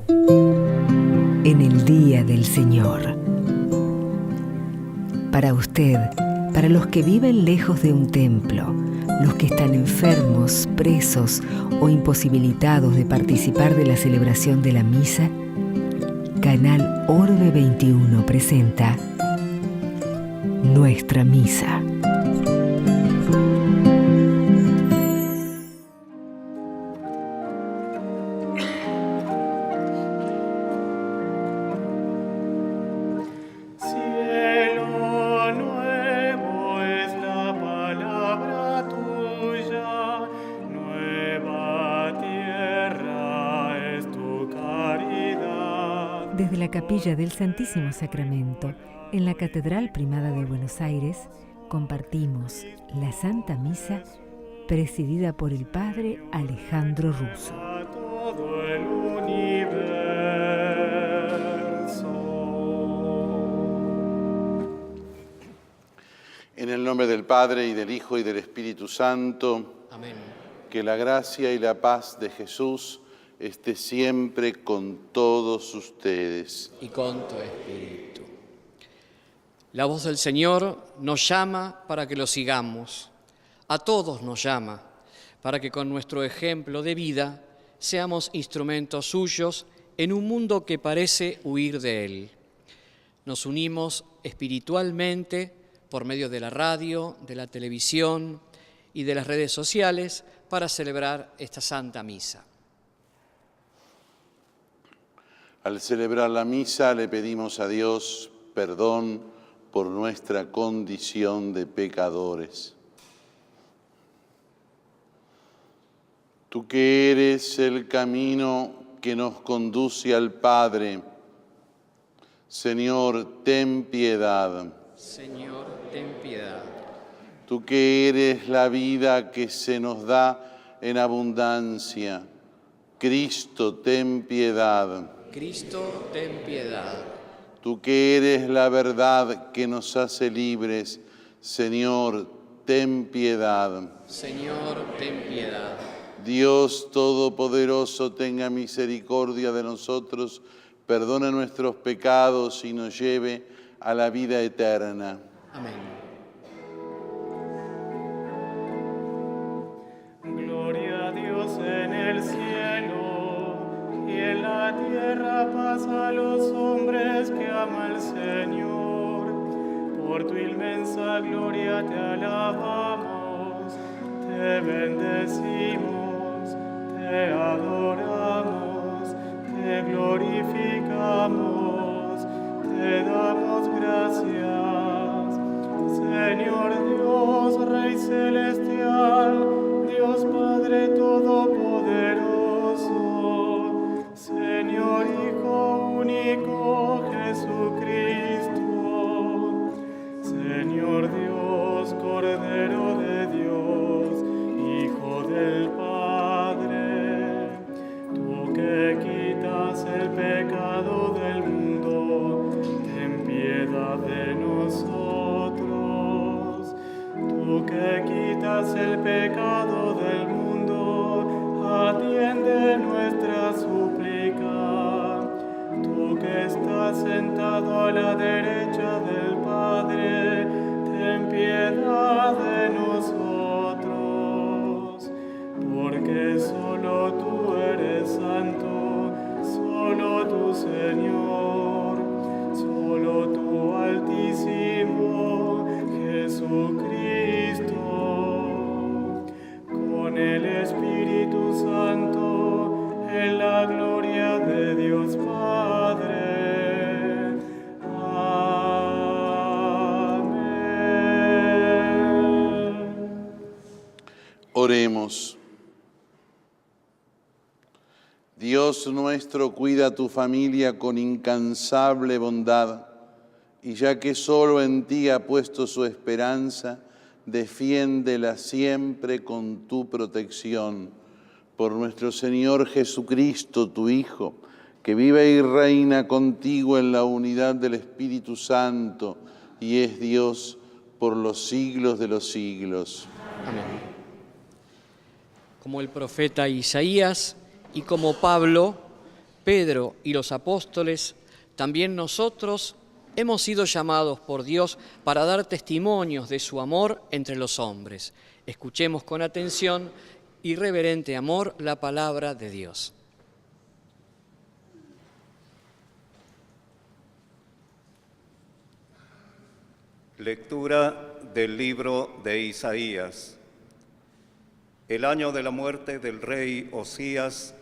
En el día del Señor. Para usted, para los que viven lejos de un templo, los que están enfermos, presos o imposibilitados de participar de la celebración de la misa, Canal Orbe 21 presenta Nuestra Misa. Desde la capilla del Santísimo Sacramento, en la Catedral Primada de Buenos Aires, compartimos la Santa Misa presidida por el Padre Alejandro Russo. En el nombre del Padre, y del Hijo, y del Espíritu Santo. Amén. Que la gracia y la paz de Jesús esté siempre con todos ustedes. Y con tu espíritu. La voz del Señor nos llama para que lo sigamos. A todos nos llama para que con nuestro ejemplo de vida seamos instrumentos suyos en un mundo que parece huir de Él. Nos unimos espiritualmente por medio de la radio, de la televisión y de las redes sociales para celebrar esta Santa Misa. Al celebrar la misa le pedimos a Dios perdón por nuestra condición de pecadores. Tú que eres el camino que nos conduce al Padre, Señor, ten piedad. Señor, ten piedad. Tú que eres la vida que se nos da en abundancia, Cristo, ten piedad. Cristo, ten piedad. Tú que eres la verdad que nos hace libres, Señor, ten piedad. Señor, ten piedad. Dios Todopoderoso, tenga misericordia de nosotros, perdone nuestros pecados y nos lleve a la vida eterna. Amén. Gloria a Dios en el cielo y en la tierra paz a los hombres que ama al Señor. Por tu inmensa gloria te alabamos, te bendecimos, te adoramos, te glorificamos, te damos gracias. Señor Dios, Rey celestial, Dios Padre todopoderoso, Señor Hijo único Jesucristo, Señor Dios, Cordero de Dios, Hijo del Padre, tú que quitas el pecado del mundo, ten piedad de nosotros. Tú que quitas el pecado del mundo, atiende nuestra súplica. Tú que estás sentado a la derecha del Padre, ten piedad de nosotros. Porque solo tú eres santo, solo tú, Señor, solo tú, Altísimo Jesucristo, con el Espíritu Santo, en la gloria de Dios Padre. Amén. Oremos. Dios nuestro, cuida a tu familia con incansable bondad, y ya que solo en ti ha puesto su esperanza, defiéndela siempre con tu protección. Por nuestro Señor Jesucristo, tu Hijo, que vive y reina contigo en la unidad del Espíritu Santo, y es Dios por los siglos de los siglos. Amén. Como el profeta Isaías y como Pablo, Pedro y los apóstoles, también nosotros hemos sido llamados por Dios para dar testimonios de su amor entre los hombres. Escuchemos con atención y reverente amor la palabra de Dios. Lectura del libro de Isaías. El año de la muerte del rey Osías,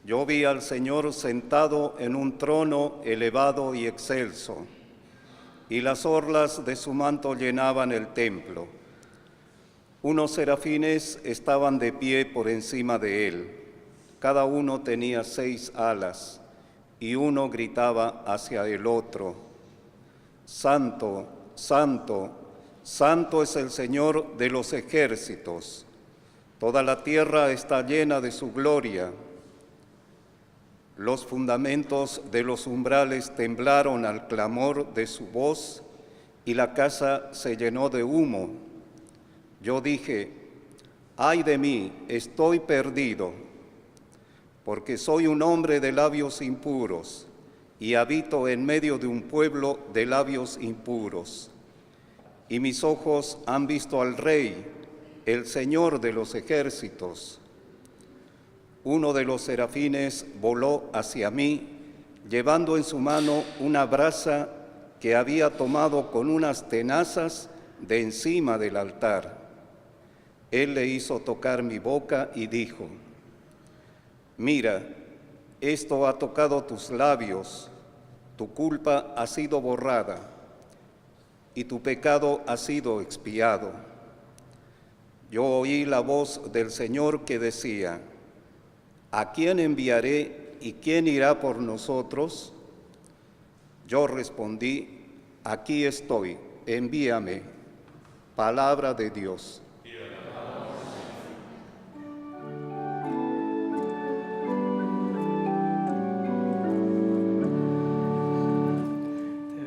yo vi al Señor sentado en un trono elevado y excelso, y las orlas de su manto llenaban el templo. Unos serafines estaban de pie por encima de él. Cada uno tenía 6 alas, y uno gritaba hacia el otro: Santo, Santo, Santo es el Señor de los ejércitos. Toda la tierra está llena de su gloria. Los fundamentos de los umbrales temblaron al clamor de su voz, y la casa se llenó de humo. Yo dije: ¡ay de mí, estoy perdido! Porque soy un hombre de labios impuros, y habito en medio de un pueblo de labios impuros. Y mis ojos han visto al Rey, el Señor de los ejércitos. Uno de los serafines voló hacia mí, llevando en su mano una brasa que había tomado con unas tenazas de encima del altar. Él le hizo tocar mi boca y dijo: mira, esto ha tocado tus labios, tu culpa ha sido borrada y tu pecado ha sido expiado. Yo oí la voz del Señor que decía: ¿a quién enviaré y quién irá por nosotros? Yo respondí: aquí estoy, envíame. Palabra de Dios.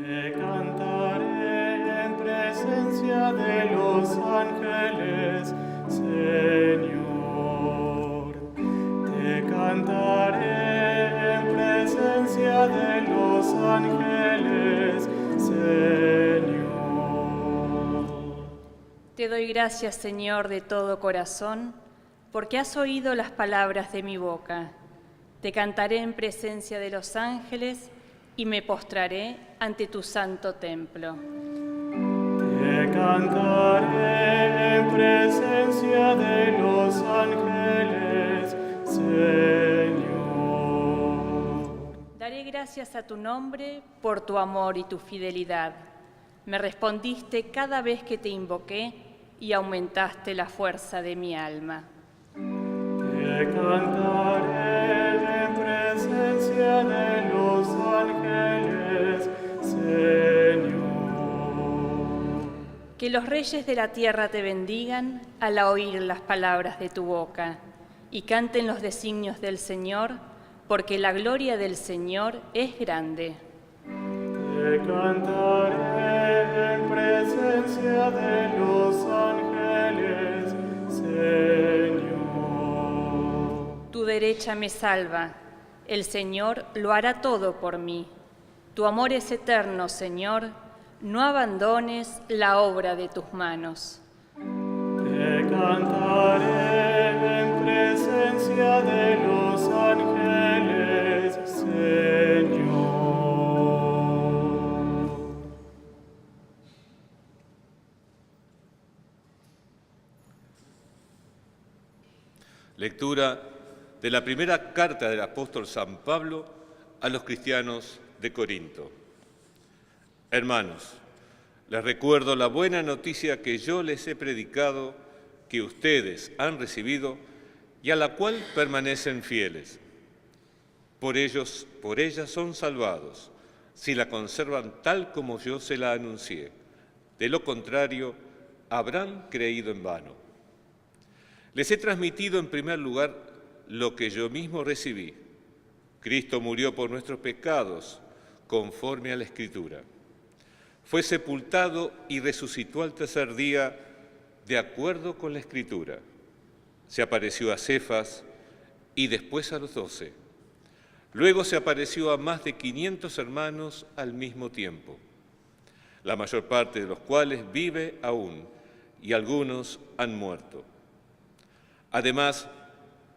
Te cantaré en presencia de los ángeles, Señor. Te cantaré en presencia de los ángeles, Señor. Te doy gracias, Señor, de todo corazón, porque has oído las palabras de mi boca. Te cantaré en presencia de los ángeles y me postraré ante tu santo templo. Te cantaré en presencia de los ángeles, Señor. Daré gracias a tu nombre por tu amor y tu fidelidad. Me respondiste cada vez que te invoqué y aumentaste la fuerza de mi alma. Te cantaré en presencia de los ángeles, Señor. Que los reyes de la tierra te bendigan al oír las palabras de tu boca y canten los designios del Señor, porque la gloria del Señor es grande. Te cantaré en presencia de los ángeles, Señor. Tu derecha me salva, el Señor lo hará todo por mí. Tu amor es eterno, Señor, no abandones la obra de tus manos. Te cantaré en presencia de los ángeles, Señor. Lectura de la primera carta del apóstol San Pablo a los cristianos de Corinto. Hermanos, les recuerdo la buena noticia que yo les he predicado, que ustedes han recibido y a la cual permanecen fieles. Por ella son salvados, si la conservan tal como yo se la anuncié. De lo contrario, habrán creído en vano. Les he transmitido en primer lugar lo que yo mismo recibí. Cristo murió por nuestros pecados, conforme a la Escritura. Fue sepultado y resucitó al tercer día, de acuerdo con la Escritura. Se apareció a Cefas y después a los 12. Luego se apareció a más de 500 hermanos al mismo tiempo, la mayor parte de los cuales vive aún, y algunos han muerto. Además,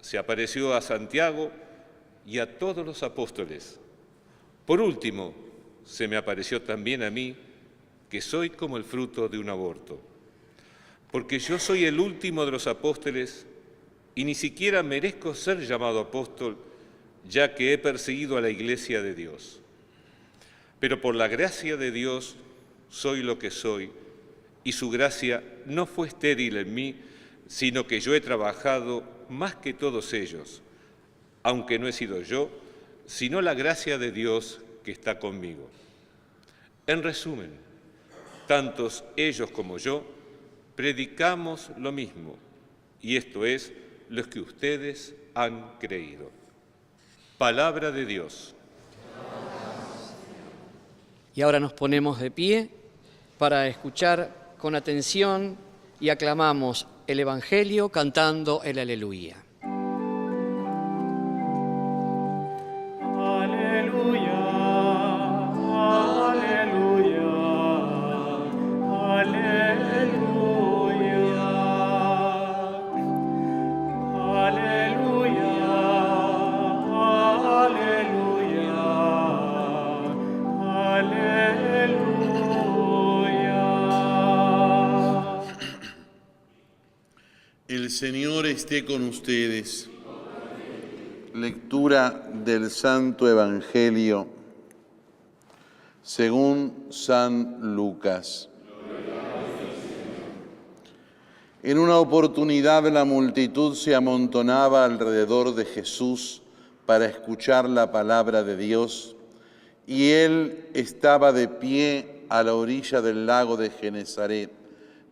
se apareció a Santiago y a todos los apóstoles. Por último, se me apareció también a mí, que soy como el fruto de un aborto, porque yo soy el último de los apóstoles y ni siquiera merezco ser llamado apóstol, ya que he perseguido a la Iglesia de Dios. Pero por la gracia de Dios soy lo que soy, y su gracia no fue estéril en mí, sino que yo he trabajado más que todos ellos, aunque no he sido yo, sino la gracia de Dios que está conmigo. En resumen, tantos ellos como yo predicamos lo mismo, y esto es lo que ustedes han creído. Palabra de Dios. Y ahora nos ponemos de pie para escuchar con atención y aclamamos el Evangelio cantando el Aleluya. El Señor esté con ustedes. Lectura del Santo Evangelio según San Lucas. En una oportunidad la multitud se amontonaba alrededor de Jesús para escuchar la palabra de Dios, y él estaba de pie a la orilla del lago de Genesaret.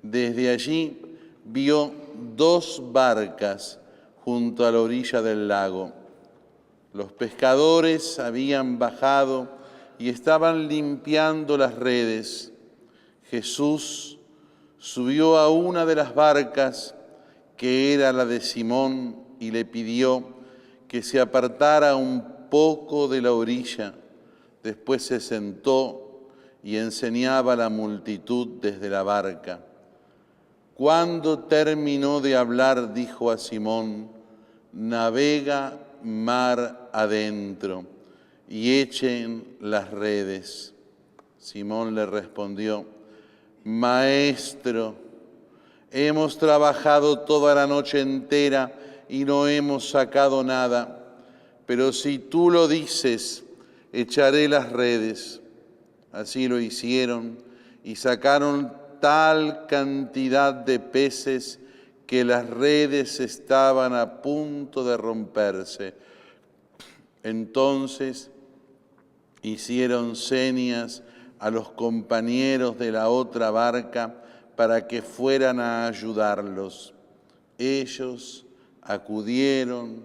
Desde allí vio 2 barcas junto a la orilla del lago. Los pescadores habían bajado y estaban limpiando las redes. Jesús subió a una de las barcas, que era la de Simón, y le pidió que se apartara un poco de la orilla. Después se sentó y enseñaba a la multitud desde la barca. Cuando terminó de hablar, dijo a Simón: navega mar adentro y echen las redes. Simón le respondió: Maestro, hemos trabajado toda la noche entera y no hemos sacado nada, pero si tú lo dices, echaré las redes. Así lo hicieron y sacaron tal cantidad de peces que las redes estaban a punto de romperse. Entonces hicieron señas a los compañeros de la otra barca para que fueran a ayudarlos. Ellos acudieron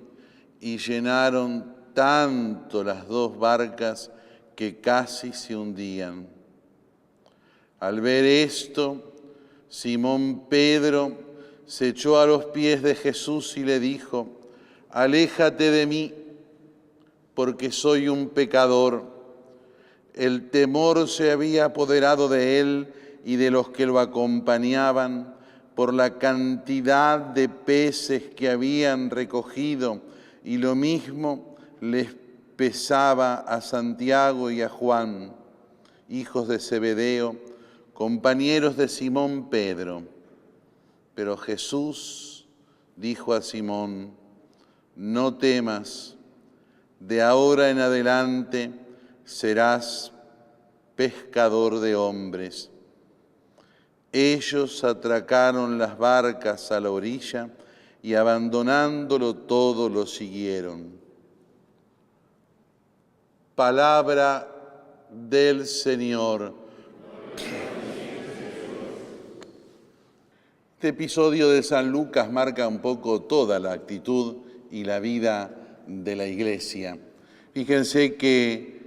y llenaron tanto las 2 barcas que casi se hundían. Al ver esto, Simón Pedro se echó a los pies de Jesús y le dijo: aléjate de mí, porque soy un pecador. El temor se había apoderado de él y de los que lo acompañaban por la cantidad de peces que habían recogido, y lo mismo les pesaba a Santiago y a Juan, hijos de Zebedeo, compañeros de Simón Pedro. Pero Jesús dijo a Simón: no temas, de ahora en adelante serás pescador de hombres. Ellos atracaron las barcas a la orilla y abandonándolo todo lo siguieron. Palabra del Señor. Este episodio de San Lucas marca un poco toda la actitud y la vida de la Iglesia. Fíjense que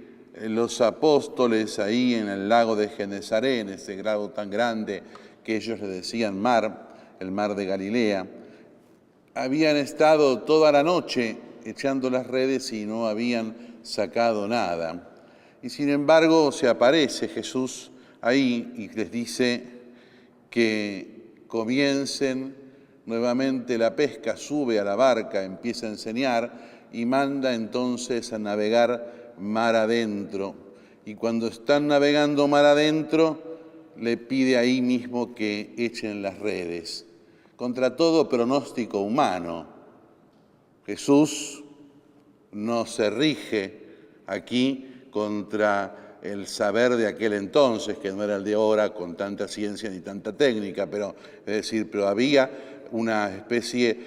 los apóstoles ahí en el lago de Genesaret, en ese lago tan grande que ellos le decían mar, el mar de Galilea, habían estado toda la noche echando las redes y no habían sacado nada. Y sin embargo se aparece Jesús ahí y les dice que comiencen nuevamente la pesca, sube a la barca, empieza a enseñar y manda entonces a navegar mar adentro. Y cuando están navegando mar adentro, le pide ahí mismo que echen las redes, contra todo pronóstico humano. Jesús no se rige aquí contra el saber de aquel entonces, que no era el de ahora con tanta ciencia ni tanta técnica, pero había una especie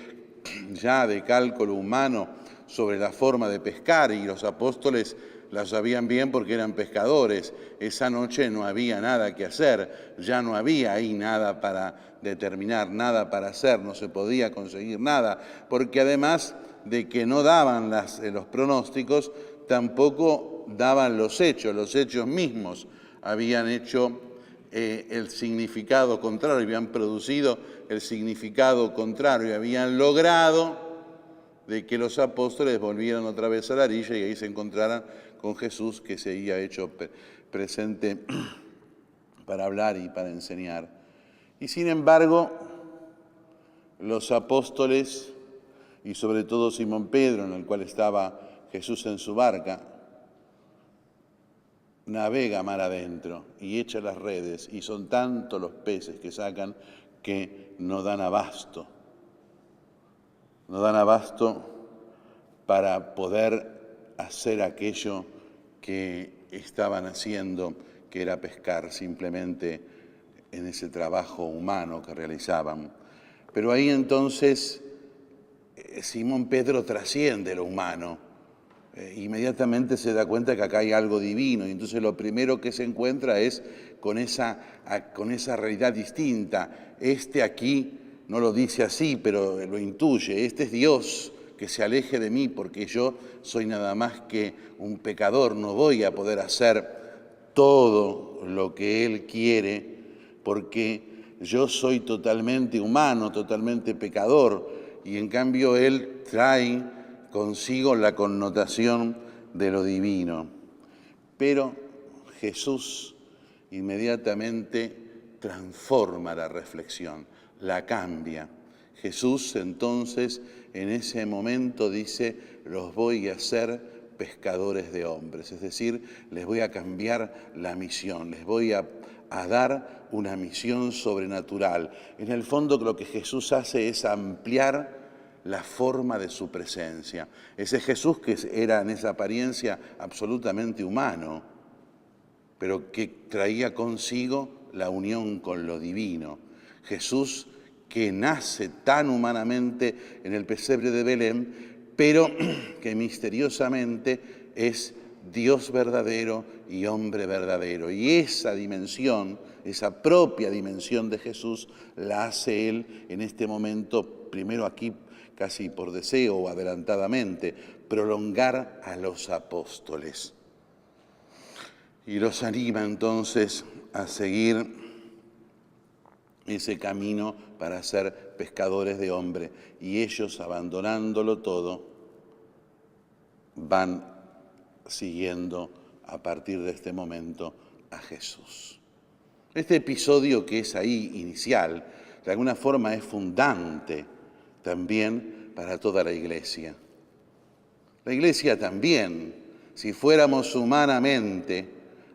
ya de cálculo humano sobre la forma de pescar, y los apóstoles la sabían bien porque eran pescadores. Esa noche no había nada que hacer, ya no había ahí nada para determinar, nada para hacer, no se podía conseguir nada, porque además de que no daban los pronósticos, tampoco daban los hechos mismos habían hecho el significado contrario, habían producido el significado contrario, habían logrado de que los apóstoles volvieran otra vez a la orilla y ahí se encontraran con Jesús, que se había hecho presente para hablar y para enseñar. Y sin embargo, los apóstoles, y sobre todo Simón Pedro, en el cual estaba Jesús en su barca, navega mar adentro y echa las redes, y son tantos los peces que sacan que no dan abasto. No dan abasto para poder hacer aquello que estaban haciendo, que era pescar simplemente en ese trabajo humano que realizaban. Pero ahí entonces Simón Pedro trasciende lo humano. Inmediatamente se da cuenta que acá hay algo divino, y entonces lo primero que se encuentra es con esa realidad distinta. Aquí no lo dice así, pero lo intuye. Este es Dios, que se aleje de mí, porque yo soy nada más que un pecador. No voy a poder hacer todo lo que Él quiere, porque yo soy totalmente humano, totalmente pecador, y en cambio Él trae consigo la connotación de lo divino. Pero Jesús inmediatamente transforma la reflexión, la cambia. Jesús entonces en ese momento dice: los voy a hacer pescadores de hombres, es decir, les voy a cambiar la misión, les voy a dar una misión sobrenatural. En el fondo lo que Jesús hace es ampliar la forma de su presencia. Ese Jesús que era en esa apariencia absolutamente humano, pero que traía consigo la unión con lo divino. Jesús que nace tan humanamente en el pesebre de Belén, pero que misteriosamente es Dios verdadero y hombre verdadero. Y esa dimensión, esa propia dimensión de Jesús, la hace Él en este momento, primero aquí casi por deseo o adelantadamente, prolongar a los apóstoles. Y los anima entonces a seguir ese camino para ser pescadores de hombre. Y ellos, abandonándolo todo, van siguiendo a partir de este momento a Jesús. Este episodio que es ahí inicial, de alguna forma es fundante también para toda la Iglesia. La Iglesia también, si fuéramos humanamente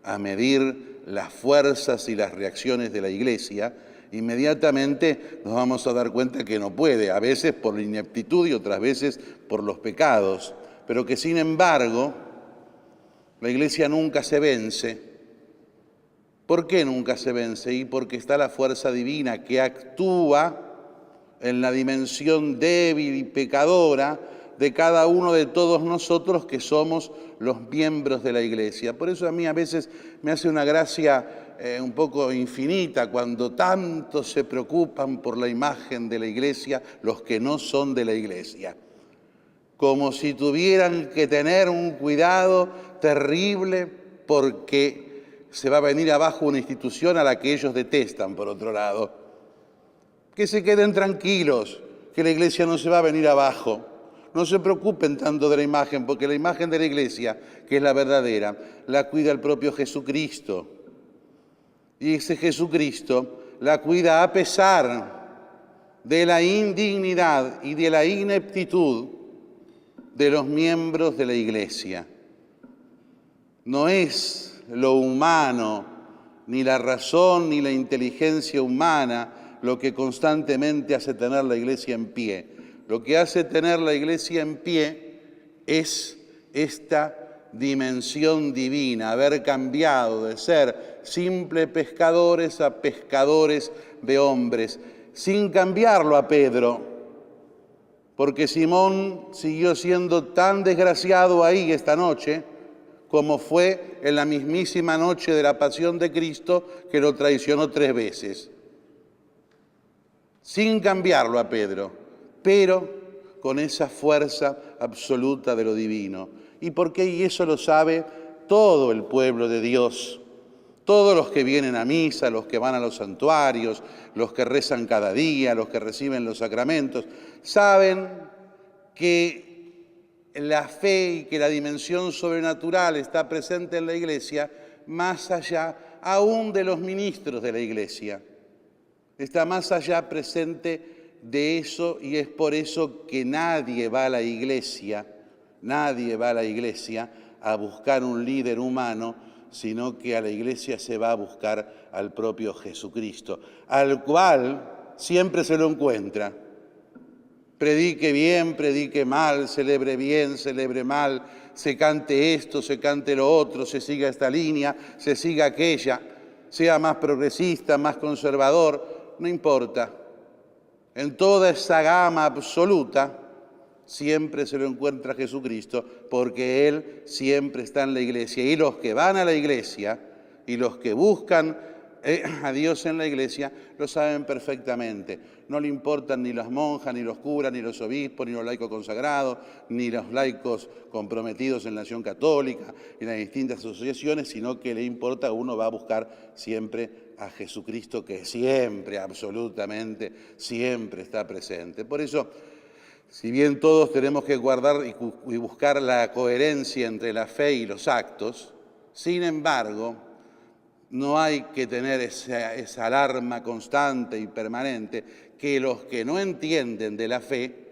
a medir las fuerzas y las reacciones de la Iglesia, inmediatamente nos vamos a dar cuenta que no puede, a veces por la ineptitud y otras veces por los pecados, pero que sin embargo la Iglesia nunca se vence. ¿Por qué nunca se vence? Y porque está la fuerza divina que actúa en la dimensión débil y pecadora de cada uno de todos nosotros que somos los miembros de la Iglesia. Por eso a mí a veces me hace una gracia un poco infinita cuando tanto se preocupan por la imagen de la Iglesia los que no son de la Iglesia. Como si tuvieran que tener un cuidado terrible porque se va a venir abajo una institución a la que ellos detestan, por otro lado. Que se queden tranquilos, que la Iglesia no se va a venir abajo. No se preocupen tanto de la imagen, porque la imagen de la Iglesia, que es la verdadera, la cuida el propio Jesucristo. Y ese Jesucristo la cuida a pesar de la indignidad y de la ineptitud de los miembros de la Iglesia. No es lo humano, ni la razón, ni la inteligencia humana lo que constantemente hace tener la Iglesia en pie. Lo que hace tener la Iglesia en pie es esta dimensión divina, haber cambiado de ser simples pescadores a pescadores de hombres, sin cambiarlo a Pedro, porque Simón siguió siendo tan desgraciado ahí esta noche, como fue en la mismísima noche de la pasión de Cristo, que lo traicionó 3 veces. Sin cambiarlo a Pedro, pero con esa fuerza absoluta de lo divino. ¿Y por qué? Y eso lo sabe todo el pueblo de Dios. Todos los que vienen a misa, los que van a los santuarios, los que rezan cada día, los que reciben los sacramentos, saben que la fe y que la dimensión sobrenatural está presente en la Iglesia más allá aún de los ministros de la Iglesia. Está más allá presente de eso, y es por eso que nadie va a la Iglesia a buscar un líder humano, sino que a la Iglesia se va a buscar al propio Jesucristo, al cual siempre se lo encuentra. Predique bien, predique mal, celebre bien, celebre mal, se cante esto, se cante lo otro, se siga esta línea, se siga aquella, sea más progresista, más conservador, no importa. En toda esa gama absoluta siempre se lo encuentra Jesucristo, porque Él siempre está en la Iglesia. Y los que van a la Iglesia y los que buscan a Dios en la Iglesia lo saben perfectamente. No le importan ni las monjas, ni los curas, ni los obispos, ni los laicos consagrados, ni los laicos comprometidos en la acción católica, en las distintas asociaciones, sino que le importa, uno va a buscar siempre a Jesucristo, que siempre, absolutamente, siempre está presente. Por eso, si bien todos tenemos que guardar y buscar la coherencia entre la fe y los actos, sin embargo, no hay que tener esa alarma constante y permanente que los que no entienden de la fe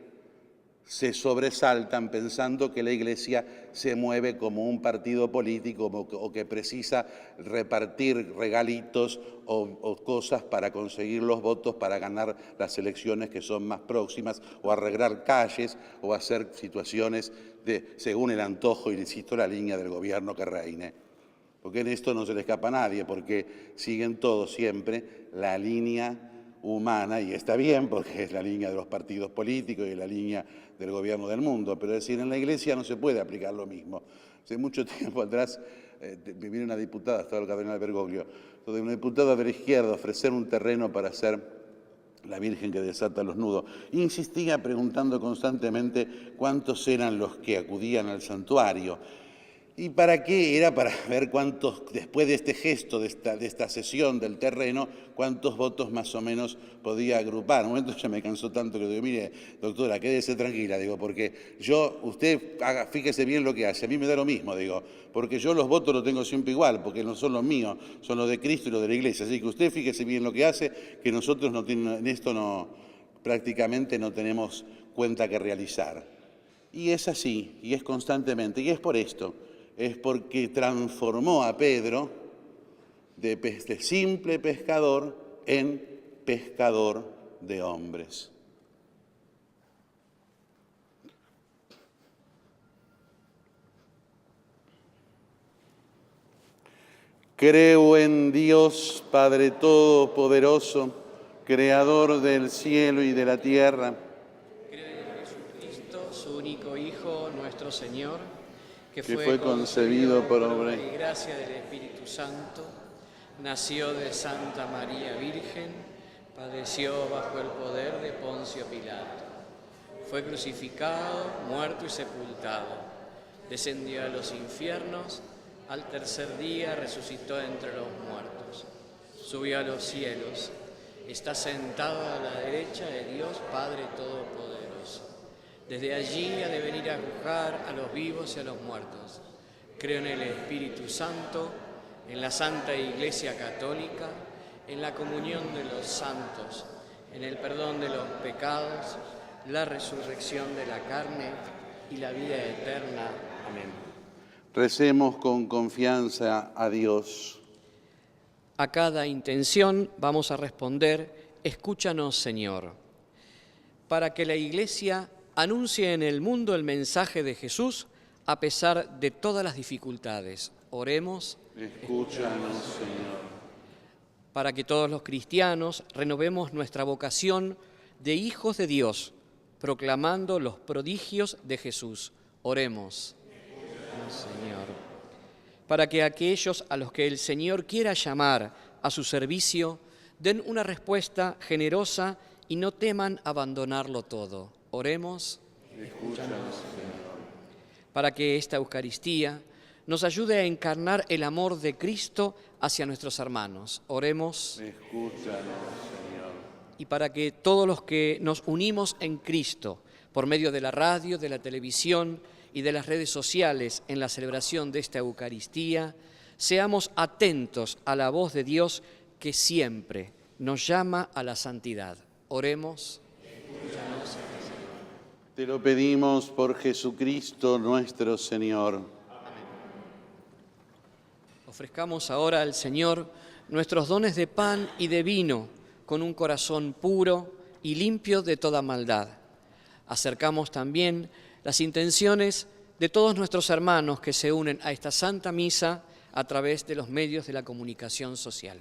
se sobresaltan pensando que la Iglesia se mueve como un partido político o que precisa repartir regalitos o cosas para conseguir los votos para ganar las elecciones que son más próximas, o arreglar calles o hacer situaciones según el antojo, y insisto, la línea del gobierno que reine. Porque en esto no se le escapa a nadie, porque siguen todos siempre la línea humana, y está bien porque es la línea de los partidos políticos y la línea del gobierno del mundo, pero es decir, en la Iglesia no se puede aplicar lo mismo. Hace mucho tiempo atrás vino una diputada, estaba el cardenal Bergoglio, donde una diputada de la izquierda ofrecer un terreno para hacer la Virgen que desata los nudos. Insistía preguntando constantemente cuántos eran los que acudían al santuario. ¿Y para qué? Era para ver cuántos, después de este gesto, de esta cesión del terreno, cuántos votos más o menos podía agrupar. En un momento ya me cansó tanto que digo, mire, doctora, quédese tranquila, digo, porque usted fíjese bien lo que hace, a mí me da lo mismo, digo, porque yo los votos los tengo siempre igual, porque no son los míos, son los de Cristo y los de la Iglesia. Así que usted fíjese bien lo que hace, que nosotros en esto prácticamente no tenemos cuenta que realizar. Y es así, y es constantemente, y es por esto. Es porque transformó a Pedro de simple pescador en pescador de hombres. Creo en Dios, Padre Todopoderoso, Creador del cielo y de la tierra. Creo en Jesucristo, su único Hijo, nuestro Señor, que fue concebido por obra y gracia del Espíritu Santo, nació de Santa María Virgen, padeció bajo el poder de Poncio Pilato, fue crucificado, muerto y sepultado, descendió a los infiernos, al tercer día resucitó entre los muertos, subió a los cielos, está sentado a la derecha de Dios Padre Todopoderoso. Desde allí ha de venir a juzgar a los vivos y a los muertos. Creo en el Espíritu Santo, en la Santa Iglesia Católica, en la comunión de los santos, en el perdón de los pecados, la resurrección de la carne y la vida eterna. Amén. Recemos con confianza a Dios. A cada intención vamos a responder: escúchanos, Señor. Para que la Iglesia anuncie en el mundo el mensaje de Jesús a pesar de todas las dificultades. Oremos. Escúchanos, Señor. Para que todos los cristianos renovemos nuestra vocación de hijos de Dios, proclamando los prodigios de Jesús. Oremos. Señor. Para que aquellos a los que el Señor quiera llamar a su servicio den una respuesta generosa y no teman abandonarlo todo. Oremos. Escúchanos, Señor. Para que esta Eucaristía nos ayude a encarnar el amor de Cristo hacia nuestros hermanos. Oremos. Escúchanos, Señor. Y para que todos los que nos unimos en Cristo, por medio de la radio, de la televisión y de las redes sociales en la celebración de esta Eucaristía, seamos atentos a la voz de Dios que siempre nos llama a la santidad. Oremos. Te lo pedimos por Jesucristo nuestro Señor. Ofrezcamos ahora al Señor nuestros dones de pan y de vino con un corazón puro y limpio de toda maldad. Acercamos también las intenciones de todos nuestros hermanos que se unen a esta Santa Misa a través de los medios de la comunicación social.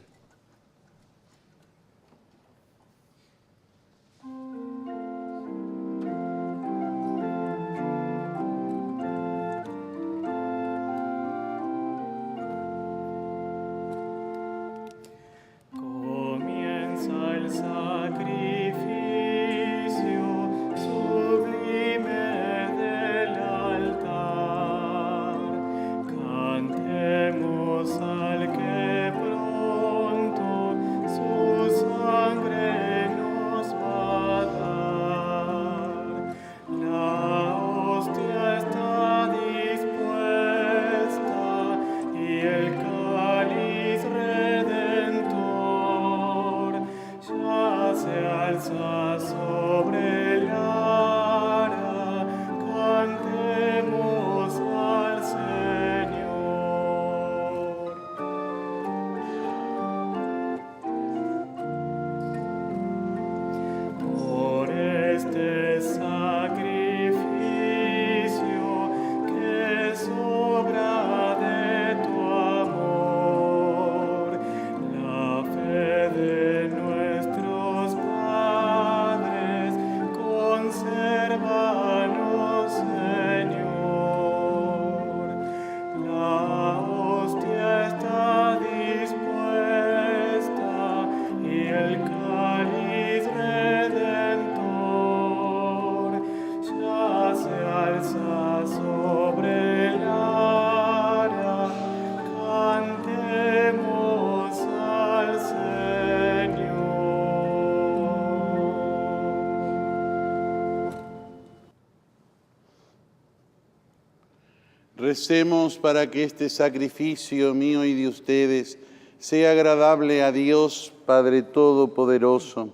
Recemos para que este sacrificio mío y de ustedes sea agradable a Dios, Padre Todopoderoso.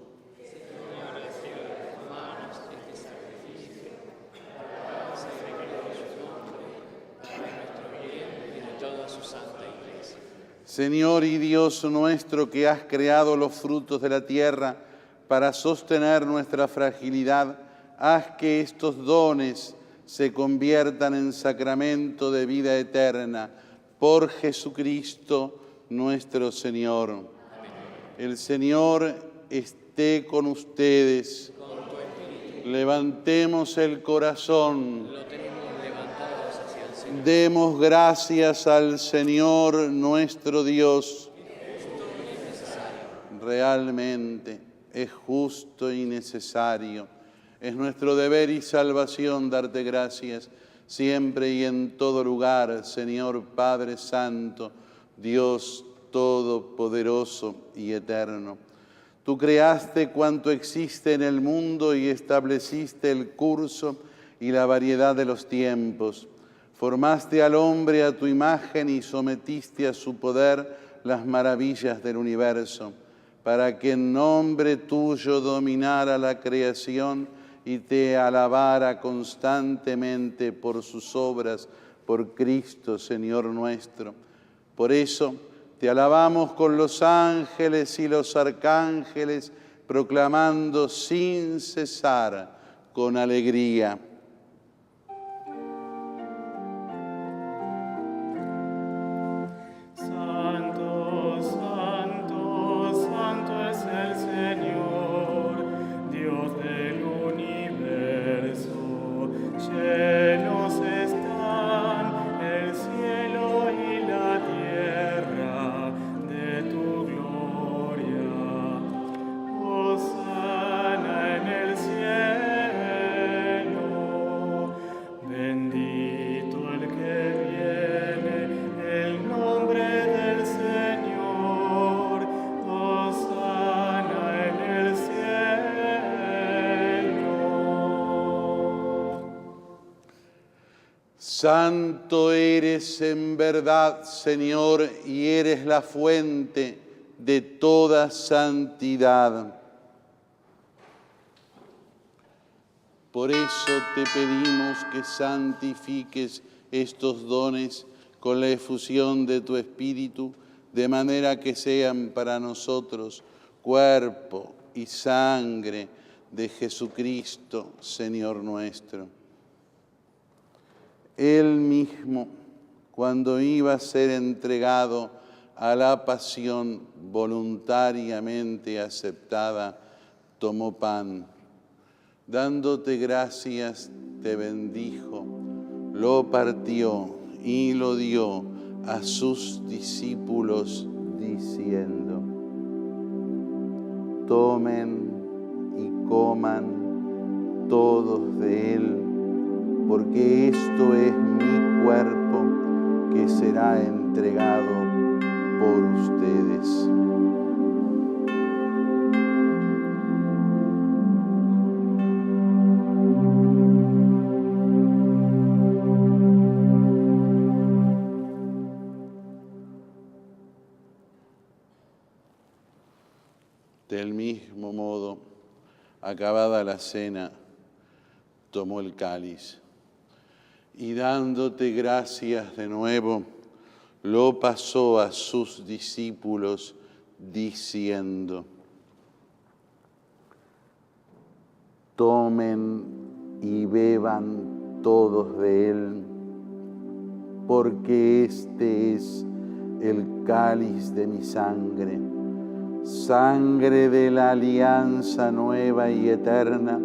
Señor y Dios nuestro, que has creado los frutos de la tierra para sostener nuestra fragilidad, haz que estos dones se conviertan en sacramento de vida eterna. Por Jesucristo nuestro Señor. Amén. El Señor esté con ustedes. Levantemos el corazón. Lo tenemos levantados hacia el Señor. Demos gracias al Señor nuestro Dios. Realmente es justo y necesario. Es nuestro deber y salvación darte gracias siempre y en todo lugar, Señor Padre Santo, Dios Todopoderoso y Eterno. Tú creaste cuanto existe en el mundo y estableciste el curso y la variedad de los tiempos. Formaste al hombre a tu imagen y sometiste a su poder las maravillas del universo, para que en nombre tuyo dominara la creación y te alabara constantemente por sus obras, por Cristo, Señor nuestro. Por eso te alabamos con los ángeles y los arcángeles, proclamando sin cesar con alegría. Santo eres en verdad, Señor, y eres la fuente de toda santidad. Por eso te pedimos que santifiques estos dones con la efusión de tu Espíritu, de manera que sean para nosotros cuerpo y sangre de Jesucristo, Señor nuestro. Él mismo, cuando iba a ser entregado a la pasión voluntariamente aceptada, tomó pan. Dándote gracias, te bendijo, lo partió y lo dio a sus discípulos, diciendo: tomen y coman todos de él, porque esto es mi cuerpo que será entregado por ustedes. Del mismo modo, acabada la cena, tomó el cáliz y dándote gracias de nuevo, lo pasó a sus discípulos diciendo: tomen y beban todos de él, porque este es el cáliz de mi sangre, sangre de la alianza nueva y eterna,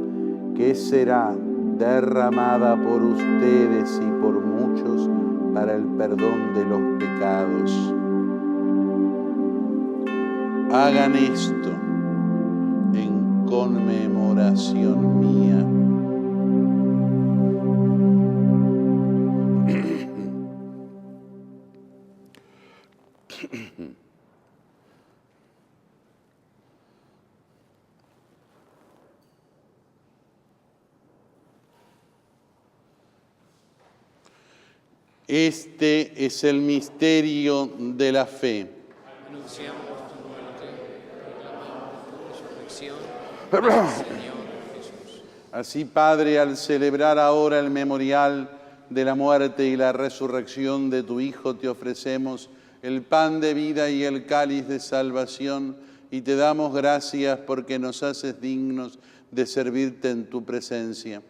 que será derramada por ustedes y por muchos para el perdón de los pecados. Hagan esto en conmemoración mía. Este es el misterio de la fe. Anunciamos tu muerte, proclamamos tu resurrección, Señor Jesús. Así, Padre, al celebrar ahora el memorial de la muerte y la resurrección de tu Hijo, te ofrecemos el pan de vida y el cáliz de salvación, y te damos gracias porque nos haces dignos de servirte en tu presencia.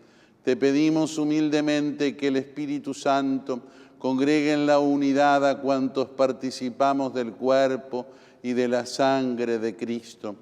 Te pedimos humildemente que el Espíritu Santo congregue en la unidad a cuantos participamos del cuerpo y de la sangre de Cristo.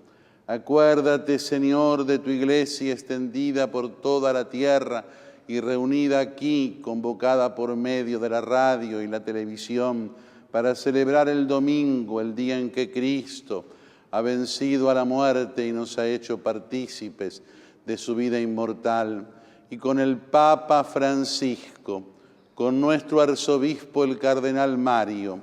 Acuérdate, Señor, de tu iglesia extendida por toda la tierra y reunida aquí, convocada por medio de la radio y la televisión, para celebrar el domingo, el día en que Cristo ha vencido a la muerte y nos ha hecho partícipes de su vida inmortal. Y con el Papa Francisco, con nuestro arzobispo el cardenal Mario,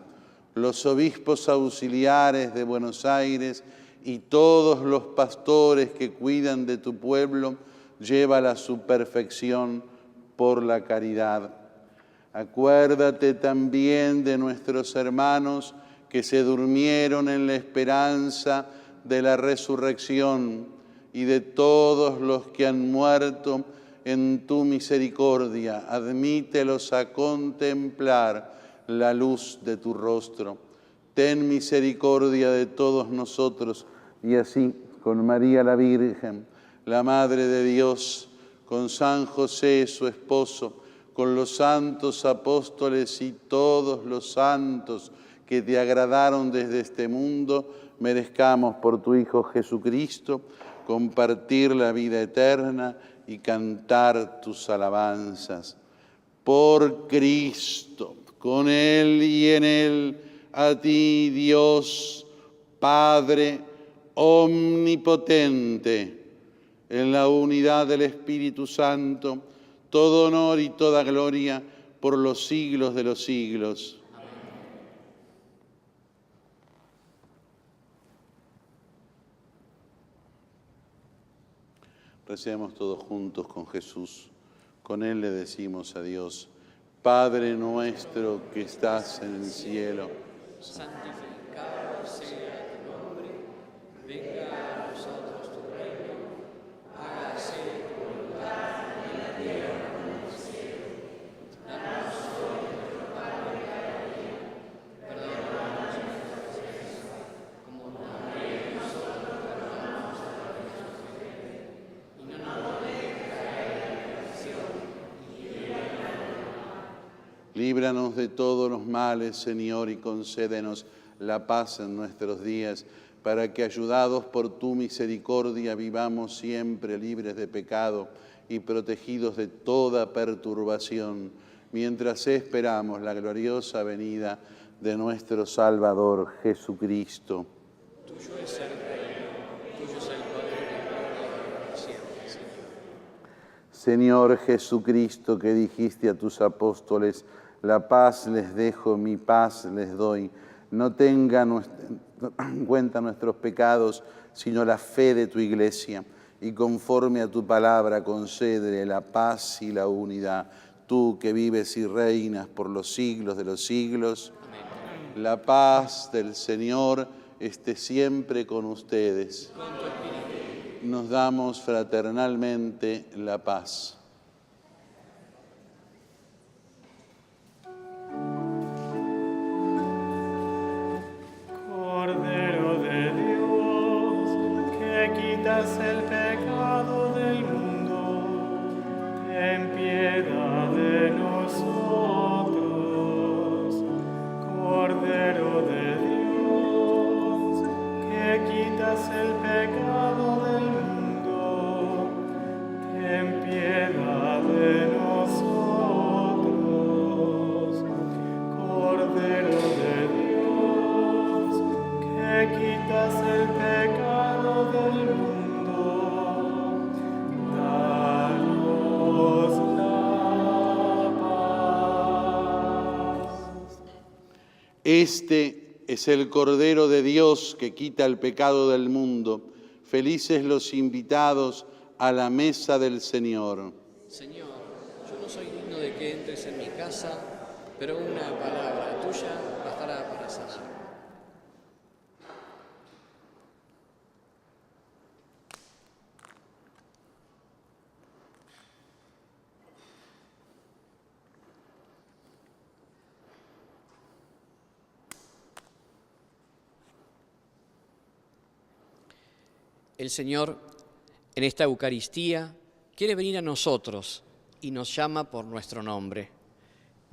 los obispos auxiliares de Buenos Aires y todos los pastores que cuidan de tu pueblo, llévala a su perfección por la caridad. Acuérdate también de nuestros hermanos que se durmieron en la esperanza de la resurrección y de todos los que han muerto en tu misericordia. Admítelos a contemplar la luz de tu rostro. Ten misericordia de todos nosotros y así, con María la Virgen, la Madre de Dios, con San José, su esposo, con los santos apóstoles y todos los santos que te agradaron desde este mundo, merezcamos por tu Hijo Jesucristo compartir la vida eterna y cantar tus alabanzas. Por Cristo, con Él y en Él, a ti, Dios, Padre omnipotente, en la unidad del Espíritu Santo, todo honor y toda gloria por los siglos de los siglos. Recemos todos juntos con Jesús. Con Él le decimos a Dios: Padre nuestro que estás en el cielo, santificado sea tu nombre, venga a nosotros tu reino, hágase tu voluntad en la tierra como en el cielo. Danos hoy nuestro pan de cada día, perdónanos nuestras ofensas, como también nosotros perdonamos a los que nos ofenden, y no nos dejes caer en la tentación, y líbranos del mal. líbranos de todos los males, Señor, y concédenos la paz en nuestros días, para que, ayudados por tu misericordia, vivamos siempre libres de pecado y protegidos de toda perturbación, mientras esperamos la gloriosa venida de nuestro Salvador Jesucristo. Tuyo es el reino, tuyo es el poder y la gloria por siempre, Señor. Señor Jesucristo, que dijiste a tus apóstoles: la paz les dejo, mi paz les doy. No tenga en cuenta nuestros pecados, sino la fe de tu Iglesia. Y conforme a tu palabra, concédele la paz y la unidad. Tú que vives y reinas por los siglos de los siglos. Amén. La paz del Señor esté siempre con ustedes. Con tu espíritu. Nos damos fraternalmente la paz. Cordero de Dios, que quitas el pecado del mundo, ten piedad de nosotros. Cordero de Dios, que quitas el pecado del mundo, ten piedad de nosotros. Cordero de Dios, que quitas el pecado del mundo, danos la paz. Este es el Cordero de Dios que quita el pecado del mundo. Felices los invitados a la mesa del Señor. Señor, yo no soy digno de que entres en mi casa, pero una palabra tuya bastará para sanar. El Señor, en esta Eucaristía, quiere venir a nosotros y nos llama por nuestro nombre.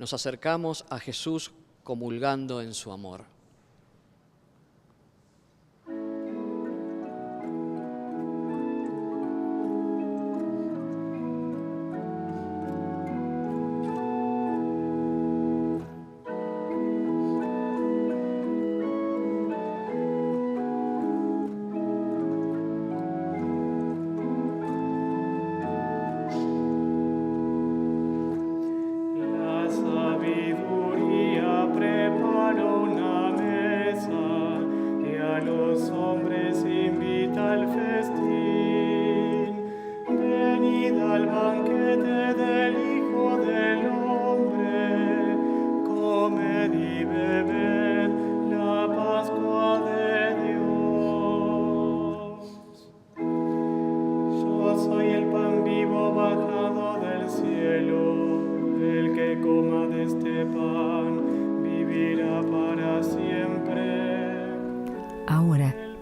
Nos acercamos a Jesús comulgando en su amor. La sabiduría prepara una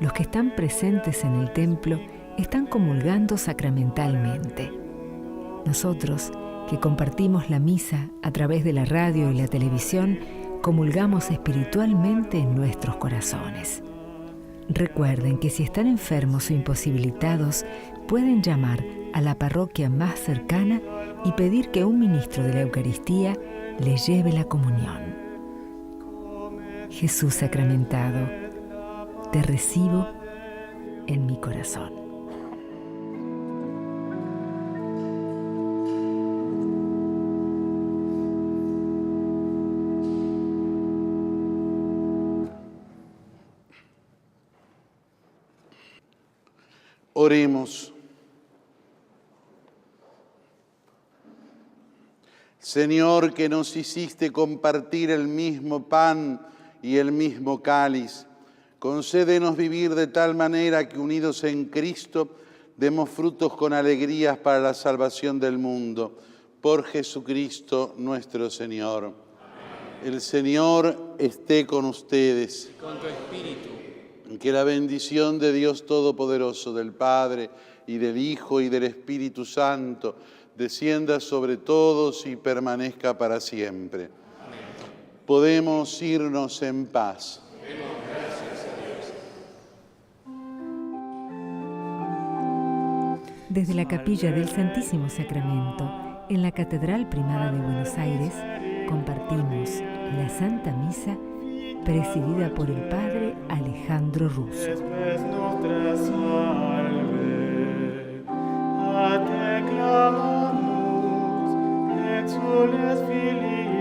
Los que están presentes en el templo están comulgando sacramentalmente. Nosotros, que compartimos la misa a través de la radio y la televisión, comulgamos espiritualmente en nuestros corazones. Recuerden que si están enfermos o imposibilitados, pueden llamar a la parroquia más cercana y pedir que un ministro de la Eucaristía les lleve la comunión. Jesús sacramentado, te recibo en mi corazón. Oremos. Señor, que nos hiciste compartir el mismo pan y el mismo cáliz, concédenos vivir de tal manera que unidos en Cristo demos frutos con alegrías para la salvación del mundo. Por Jesucristo nuestro Señor. Amén. El Señor esté con ustedes. Y con tu espíritu. Que la bendición de Dios Todopoderoso, del Padre y del Hijo y del Espíritu Santo, descienda sobre todos y permanezca para siempre. Amén. Podemos irnos en paz. Desde la capilla del Santísimo Sacramento, en la Catedral Primada de Buenos Aires, compartimos la Santa Misa presidida por el Padre Alejandro Russo. A te clamamos, exules Filii